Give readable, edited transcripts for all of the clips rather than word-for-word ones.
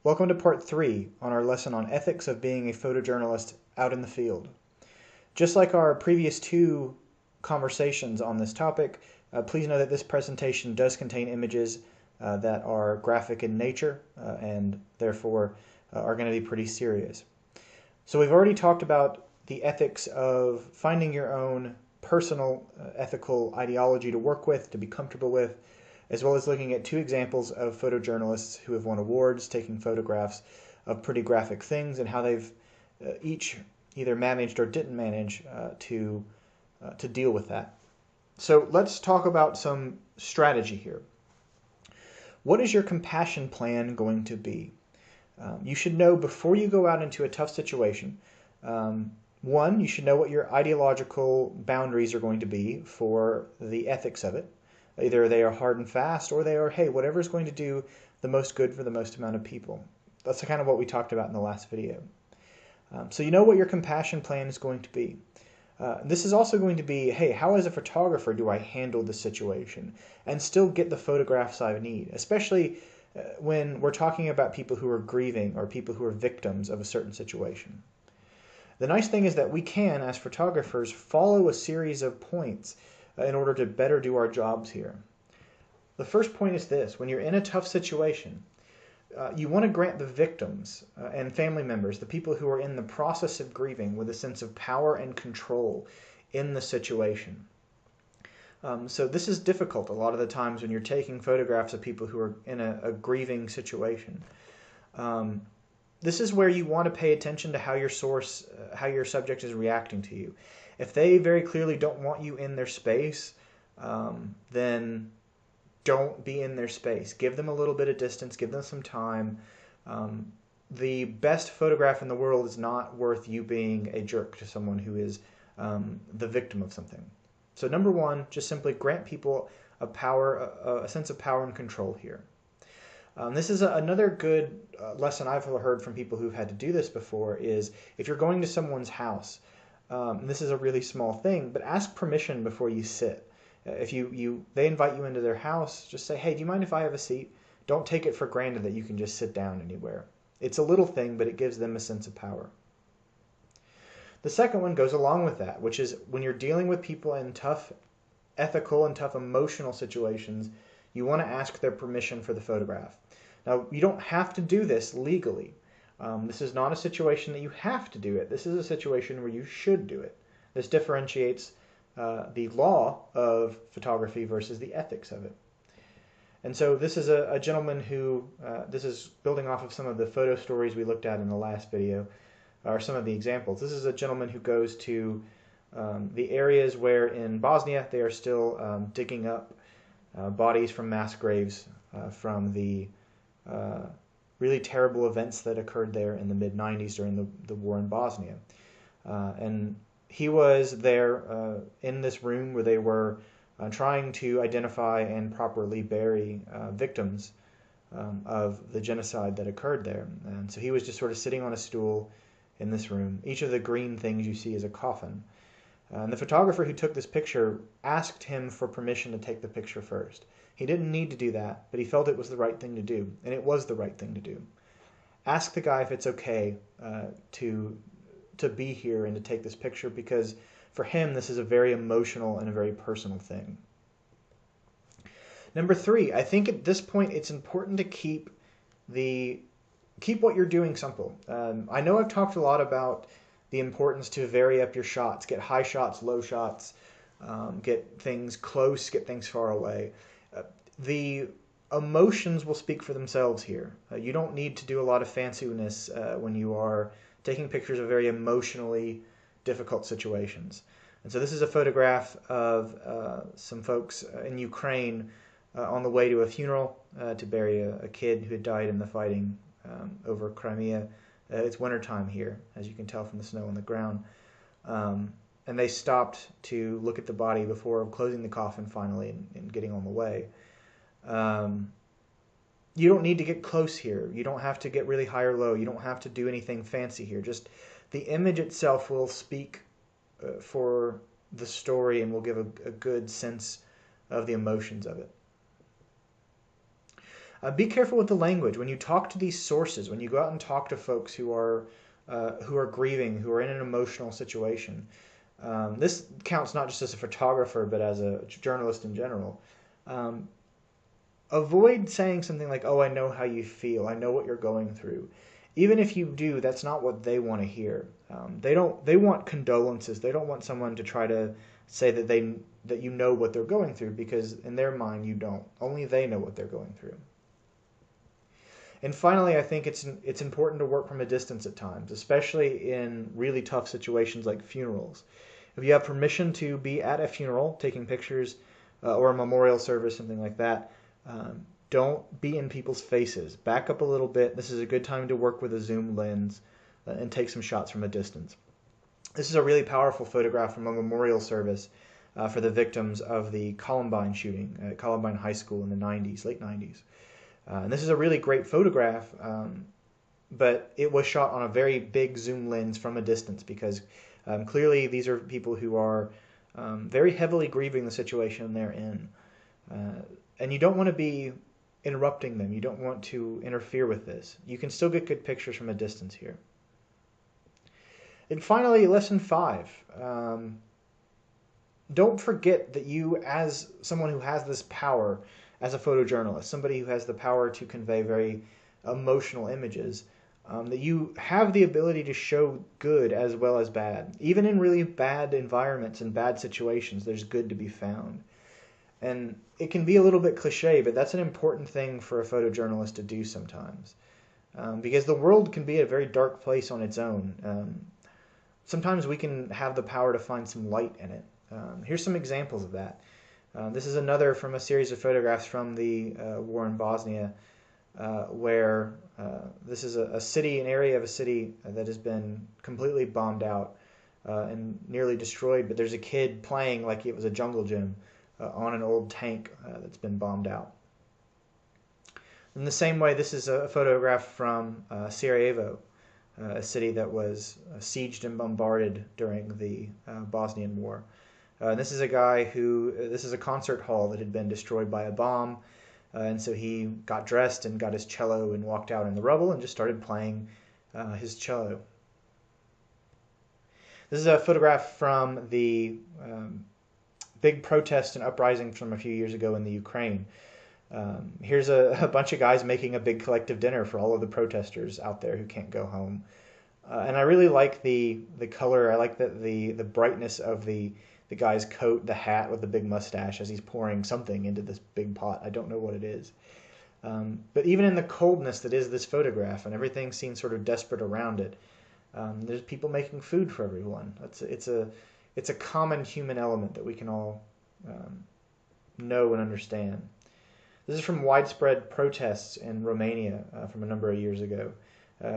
Welcome to part 3 on our lesson on ethics of being a photojournalist out in the field. Just like our previous 2 conversations on this topic, please know that this presentation does contain images that are graphic in nature and therefore are going to be pretty serious. So we've already talked about the ethics of finding your own personal ethical ideology to work with, to be comfortable with, as well as looking at 2 examples of photojournalists who have won awards taking photographs of pretty graphic things and how they've each either managed or didn't manage to deal with that. So let's talk about some strategy here. What is your compassion plan going to be? You should know before you go out into a tough situation, one, you should know what your ideological boundaries are going to be for the ethics of it. Either they are hard and fast, or they are, hey, whatever is going to do the most good for the most amount of people. That's kind of what we talked about in the last video. So you know what your compassion plan is going to be. This is also going to be, hey, how as a photographer do I handle the situation and still get the photographs I need, especially when we're talking about people who are grieving or people who are victims of a certain situation. The nice thing is that we can, as photographers, follow a series of points in order to better do our jobs here. The first point is this: when you're in a tough situation, you want to grant the victims and family members, the people who are in the process of grieving, with a sense of power and control in the situation. So this is difficult a lot of the times when you're taking photographs of people who are in a grieving situation. This is where you want to pay attention to how your subject is reacting to you. If they very clearly don't want you in their space, then don't be in their space. Give them a little bit of distance, give them some time. The best photograph in the world is not worth you being a jerk to someone who is the victim of something. So number 1, just simply grant people a sense of power and control here. This is another good lesson I've heard from people who've had to do this before is if you're going to someone's house, this is a really small thing, but ask permission before you sit. If they invite you into their house, just say, hey, do you mind if I have a seat? Don't take it for granted that you can just sit down anywhere. It's a little thing, but it gives them a sense of power. The second one goes along with that, which is when you're dealing with people in tough ethical and tough emotional situations, you want to ask their permission for the photograph. Now, you don't have to do this legally. This is not a situation that you have to do it. This is a situation where you should do it. This differentiates the law of photography versus the ethics of it. And so this is a gentleman who, this is building off of some of the photo stories we looked at in the last video, or some of the examples. This is a gentleman who goes to the areas where in Bosnia they are still digging up bodies from mass graves from the really terrible events that occurred there in the mid-90s during the war in Bosnia. And he was there in this room where they were trying to identify and properly bury victims of the genocide that occurred there. And so he was just sort of sitting on a stool in this room. Each of the green things you see is a coffin. And the photographer who took this picture asked him for permission to take the picture first. He didn't need to do that, but he felt it was the right thing to do, and it was the right thing to do. Ask the guy if it's okay to be here and to take this picture, because for him this is a very emotional and a very personal thing. Number 3, I think at this point it's important to keep what you're doing simple. I know I've talked a lot about the importance to vary up your shots, get high shots, low shots, get things close, get things far away. The emotions will speak for themselves here. You don't need to do a lot of fanciness when you are taking pictures of very emotionally difficult situations. And so this is a photograph of some folks in Ukraine on the way to a funeral to bury a kid who had died in the fighting over Crimea. It's wintertime here, as you can tell from the snow on the ground. And they stopped to look at the body before closing the coffin finally and getting on the way. You don't need to get close here. You don't have to get really high or low. You don't have to do anything fancy here. Just the image itself will speak for the story and will give a good sense of the emotions of it. Be careful with the language when you talk to these sources. When you go out and talk to folks who are grieving, who are in an emotional situation. This counts not just as a photographer, but as a journalist in general. Um, Avoid saying something like, "Oh, I know how you feel. I know what you're going through." Even if you do, that's not what they want to hear. They don't. They want condolences. They don't want someone to try to say that you know what they're going through, because in their mind you don't. Only they know what they're going through. And finally, I think it's important to work from a distance at times, especially in really tough situations like funerals. If you have permission to be at a funeral, taking pictures, or a memorial service, something like that, don't be in people's faces. Back up a little bit. This is a good time to work with a zoom lens and take some shots from a distance. This is a really powerful photograph from a memorial service for the victims of the Columbine shooting at Columbine High School in the 90s, late 90s. And this is a really great photograph, but it was shot on a very big zoom lens from a distance because clearly these are people who are very heavily grieving the situation they're in. And you don't want to be interrupting them. You don't want to interfere with this. You can still get good pictures from a distance here. And finally, lesson 5. Don't forget that you, as someone who has this power, as a photojournalist, somebody who has the power to convey very emotional images, that you have the ability to show good as well as bad. Even in really bad environments and bad situations, there's good to be found. And it can be a little bit cliche, but that's an important thing for a photojournalist to do sometimes. Because the world can be a very dark place on its own. Sometimes we can have the power to find some light in it. Here's some examples of that. This is another from a series of photographs from the war in Bosnia, where this is a city, an area of a city that has been completely bombed out and nearly destroyed, but there's a kid playing like it was a jungle gym on an old tank that's been bombed out. In the same way, this is a photograph from Sarajevo, a city that was sieged and bombarded during the Bosnian War. This is a guy this is a concert hall that had been destroyed by a bomb, and so he got dressed and got his cello and walked out in the rubble and just started playing his cello. This is a photograph from the big protest and uprising from a few years ago in the Ukraine. Here's a bunch of guys making a big collective dinner for all of the protesters out there who can't go home. And I really like the color. I like the brightness of the guy's coat, the hat with the big mustache as he's pouring something into this big pot. I don't know what it is. But even in the coldness that is this photograph, and everything seems sort of desperate around it, there's people making food for everyone. It's a common human element that we can all know and understand. This is from widespread protests in Romania from a number of years ago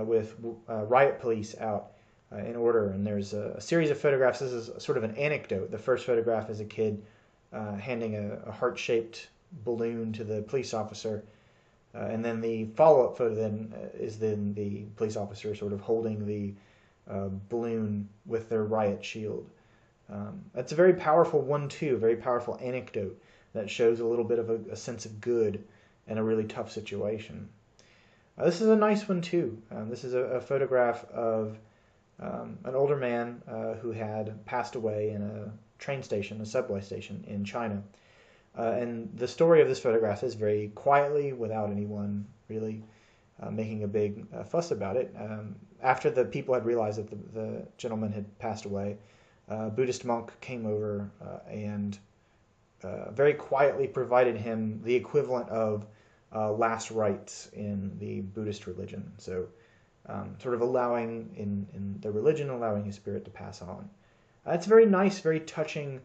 with riot police out in order. And there's a series of photographs. This is sort of an anecdote. The first photograph is a kid handing a heart-shaped balloon to the police officer. And then the follow-up photo then is the police officer sort of holding the balloon with their riot shield. That's a very powerful one too, a very powerful anecdote that shows a little bit of a sense of good in a really tough situation. This is a nice one too. This is a photograph of an older man who had passed away in a train station, a subway station in China. And the story of this photograph is very quietly, without anyone really making a big fuss about it. After the people had realized that the gentleman had passed away, a Buddhist monk came over and very quietly provided him the equivalent of last rites in the Buddhist religion. So sort of allowing, in the religion, allowing his spirit to pass on. It's a very nice, very touching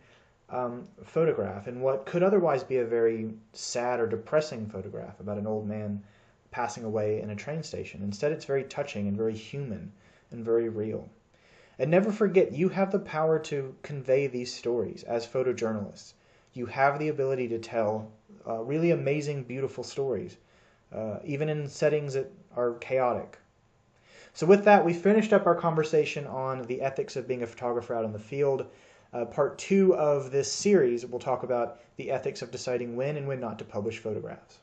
photograph, and what could otherwise be a very sad or depressing photograph about an old man passing away in a train station. Instead, it's very touching and very human and very real. And never forget, you have the power to convey these stories as photojournalists. You have the ability to tell really amazing, beautiful stories, even in settings that are chaotic. So with that, we finished up our conversation on the ethics of being a photographer out in the field. Part 2 of this series will talk about the ethics of deciding when and when not to publish photographs.